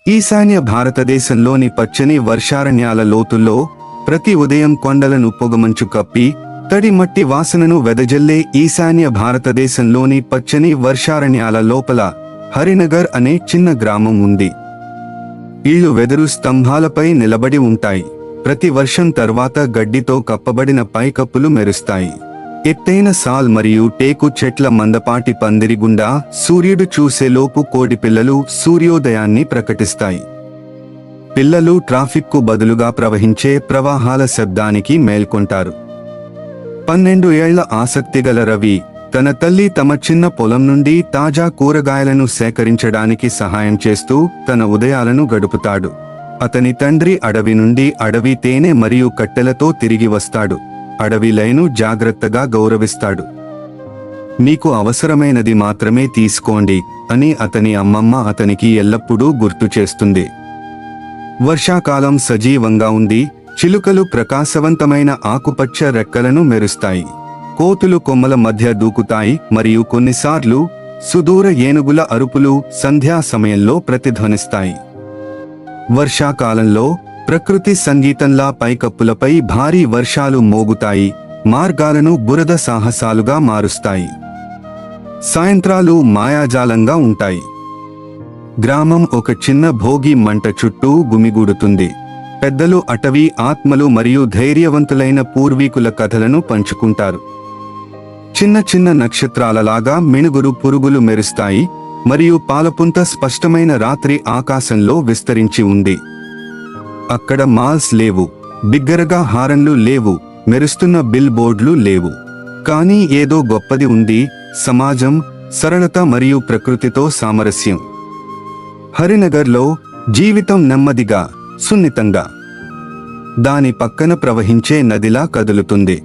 ఈశాన్య భారతదేశంలోని పచ్చని వర్షారణ్యాల లోతుల్లో ప్రతి ఉదయం కొండలను పొగమంచు కప్పి తడి మట్టి వాసనను వెదజల్లే ఈశాన్య భారతదేశంలోని పచ్చని వర్షారణ్యాల లోపల హరినగర్ అనే చిన్న గ్రామం ఉంది. ఇళ్ళు వెదురు స్తంభాలపై నిలబడి ఉంటాయి. ప్రతి వర్షం తర్వాత గడ్డితో కప్పబడిన పైకప్పులు మెరుస్తాయి. ఎత్తైన సాల్ మరియు టేకు చెట్ల మందపాటి పందిరి గుండా సూర్యుడు చూసేలోపు కోడిపిల్లలు సూర్యోదయాన్ని ప్రకటిస్తాయి. పిల్లలు ట్రాఫిక్కు బదులుగా ప్రవహించే ప్రవాహాల శబ్దానికి మేల్కొంటారు. 12 ఏళ్ల ఆసక్తిగల రవి తన తల్లి తమ చిన్న పొలం నుండి తాజా కూరగాయలను సేకరించడానికి సహాయం చేస్తూ తన ఉదయాలను గడుపుతాడు. అతని తండ్రి అడవి నుండి అడవి తేనె మరియు కట్టెలతో తిరిగి వస్తాడు. అడవి లైను జాగ్రత్తగా గౌరవిస్తాడు. మీకు అవసరమైనది మాత్రమే తీసుకోండి అని అతని అమ్మమ్మ అతనికి ఎల్లప్పుడూ గుర్తు చేస్తుంది. వర్షాకాలం సజీవంగా ఉంది. చిలుకలు ప్రకాశవంతమైన ఆకుపచ్చ రెక్కలను మెరుస్తాయి. కోతులు కొమ్మల మధ్య దూకుతాయి మరియు కొన్నిసార్లు సుదూర ఏనుగుల అరుపులు సంధ్యా సమయంలో ప్రతిధ్వనిస్తాయి. వర్షాకాలంలో ప్రకృతి సంగీతంలా పైకప్పులపై భారీ వర్షాలు మోగుతాయి, మార్గాలను బురద సాహసాలుగా మారుస్తాయి. సాయంత్రాలు మాయాజాలంగా ఉంటాయి. గ్రామం ఒక చిన్న భోగి మంట చుట్టూ గుమిగూడుతుంది. పెద్దలు అటవీ ఆత్మలు మరియు ధైర్యవంతులైన పూర్వీకుల కథలను పంచుకుంటారు. చిన్న చిన్న నక్షత్రాలలాగా మిణుగురు పురుగులు మెరుస్తాయి మరియు పాలపుంత స్పష్టమైన రాత్రి ఆకాశంలో విస్తరించి ఉంది. అక్కడ మాల్స్ లేవు, బిగ్గరగా హారన్లు లేవు, మెరుస్తున్న బిల్ బోర్డులు లేవు. కానీ ఏదో గొప్పది ఉంది: సమాజం, సరళత మరియు ప్రకృతితో సామరస్యం. హరినగర్లో జీవితం నెమ్మదిగా, సున్నితంగా దాని పక్కన ప్రవహించే నదిలా కదులుతుంది.